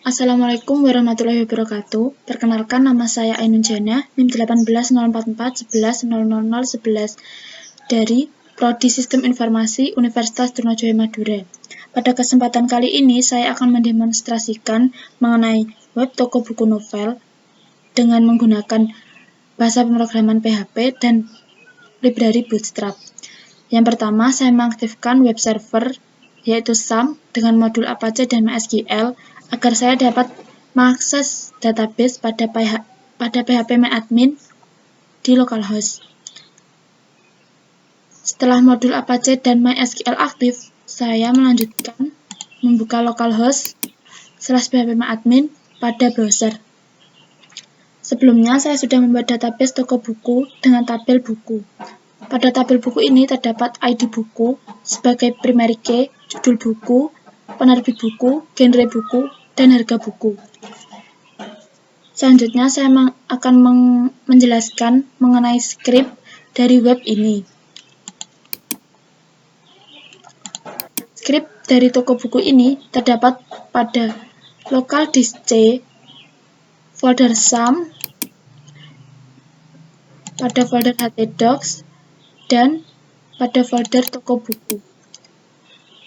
Assalamualaikum warahmatullahi wabarakatuh. Perkenalkan, nama saya Ainun Jana, NIM 18044110011 dari Prodi Sistem Informasi Universitas Trunojoyo Madura. Pada kesempatan kali ini, saya akan mendemonstrasikan mengenai web toko buku novel dengan menggunakan bahasa pemrograman PHP dan library Bootstrap. Yang pertama, saya mengaktifkan web server yaitu SAM dengan modul Apache dan MySQL agar saya dapat mengakses database pada PHP MyAdmin di localhost. Setelah modul Apache dan MySQL aktif, saya melanjutkan membuka localhost/PHP MyAdmin pada browser. Sebelumnya, saya sudah membuat database toko buku dengan tabel buku. Pada tabel buku ini terdapat ID buku sebagai primary key, judul buku, penerbit buku, genre buku, dan harga buku. Selanjutnya, saya akan menjelaskan mengenai script dari web ini. Script dari toko buku ini terdapat pada local disk C, folder SAM, pada folder htdocs, dan pada folder toko buku.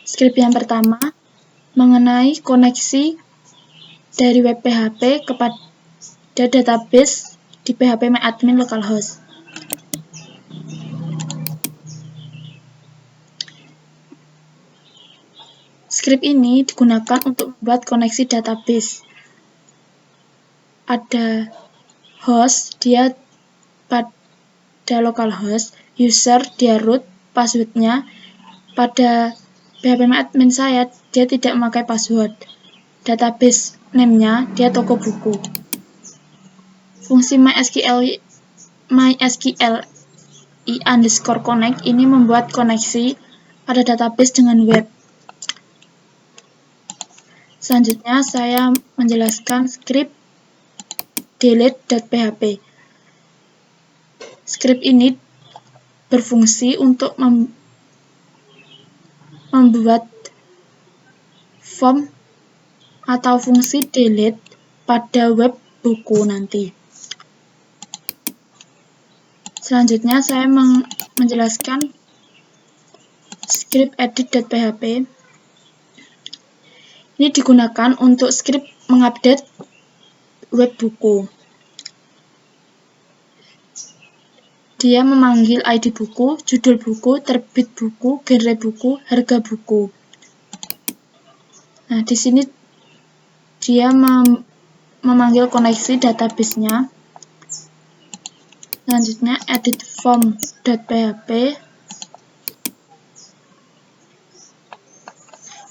Script yang pertama mengenai koneksi dari web PHP kepada database di PHP MyAdmin localhost. Script ini digunakan untuk membuat koneksi database. Ada host, dia pada localhost, user, dia root, passwordnya. Pada PHP MyAdmin saya, dia tidak memakai password. Database name-nya, dia toko buku. Fungsi MySQLi_connect ini membuat koneksi pada database dengan web. Selanjutnya, saya menjelaskan script delete.php. Script ini berfungsi untuk membuat form atau fungsi delete pada web buku nanti. Selanjutnya, saya menjelaskan script edit.php. Ini digunakan untuk script mengupdate web buku. Dia memanggil ID buku, judul buku, terbit buku, genre buku, harga buku. Nah, di sini dia memanggil koneksi database-nya. Selanjutnya, edit form.php.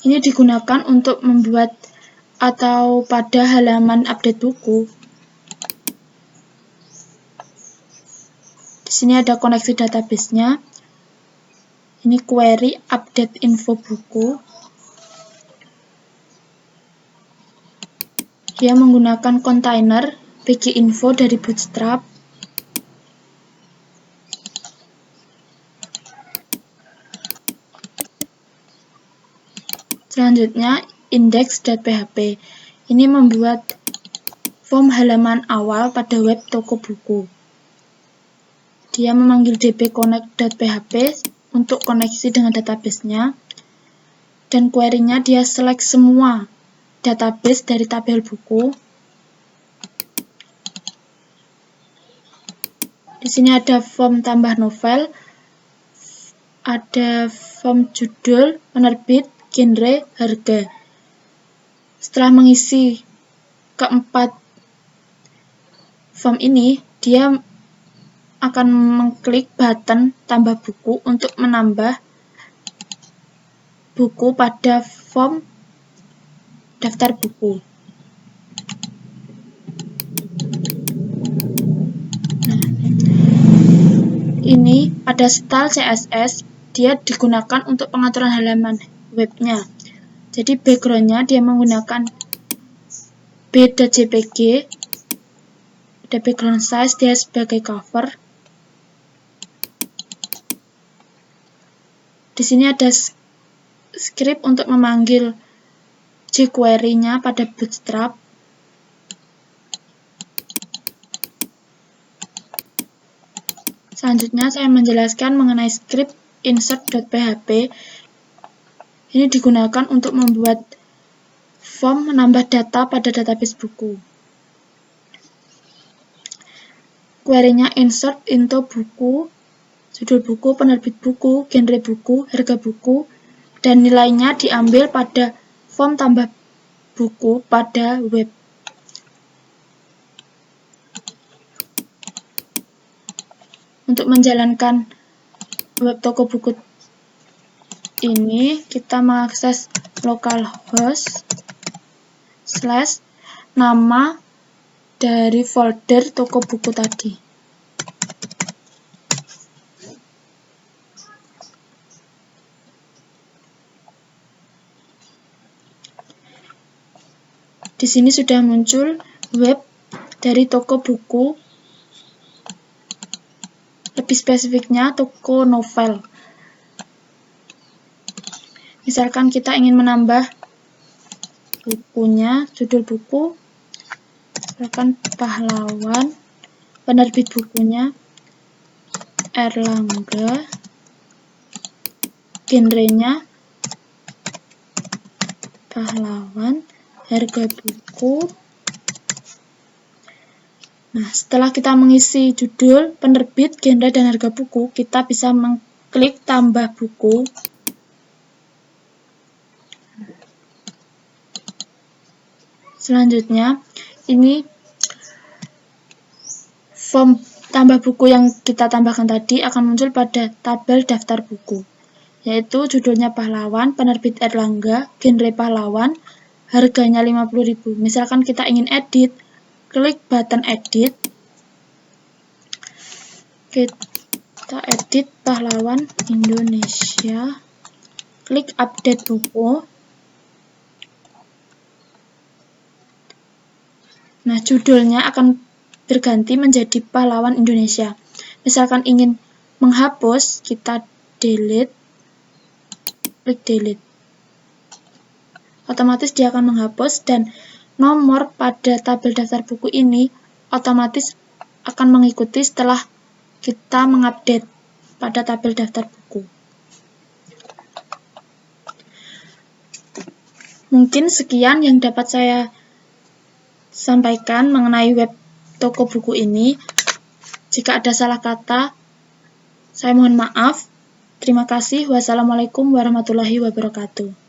Ini digunakan untuk membuat atau pada halaman update buku. Di sini ada koneksi database-nya. Ini query update info buku. Dia menggunakan kontainer bginfo dari Bootstrap. Selanjutnya, index.php. Ini membuat form halaman awal pada web toko buku. Dia memanggil dbconnect.php untuk koneksi dengan database-nya. Dan query-nya dia select semua database dari tabel buku. Di sini ada form tambah novel, ada form judul, penerbit, genre, harga. Setelah mengisi keempat form ini, dia akan mengklik button tambah buku untuk menambah buku pada form daftar buku. Nah, ini pada style CSS, dia digunakan untuk pengaturan halaman webnya. Jadi background-nya dia menggunakan b.jpg. Ada background size, dia sebagai cover. Di sini ada script untuk memanggil jQuery-nya pada Bootstrap. Selanjutnya saya menjelaskan mengenai script insert.php. Ini digunakan untuk membuat form menambah data pada database buku. Query-nya insert into buku, judul buku, penerbit buku, genre buku, harga buku, dan nilainya diambil pada form tambah buku pada web. Untuk menjalankan web toko buku ini, kita mengakses localhost / nama dari folder toko buku tadi. Di sini sudah muncul web dari toko buku, lebih spesifiknya toko novel. Misalkan kita ingin menambah bukunya, judul buku, misalkan Pahlawan, penerbit bukunya Erlangga, genrenya Pahlawan, harga buku. Nah, setelah kita mengisi judul, penerbit, genre, dan harga buku, kita bisa mengklik tambah buku. Selanjutnya, ini form tambah buku yang kita tambahkan tadi akan muncul pada tabel daftar buku, yaitu judulnya Pahlawan, penerbit Erlangga, genre Pahlawan, harganya 50.000. Misalkan kita ingin edit, klik button edit. Kita edit Pahlawan Indonesia. Klik update buku. Nah, judulnya akan berganti menjadi Pahlawan Indonesia. Misalkan ingin menghapus, kita delete. Klik delete. Otomatis dia akan menghapus dan nomor pada tabel daftar buku ini otomatis akan mengikuti setelah kita mengupdate pada tabel daftar buku. Mungkin sekian yang dapat saya sampaikan mengenai web toko buku ini. Jika ada salah kata, saya mohon maaf. Terima kasih. Wassalamualaikum warahmatullahi wabarakatuh.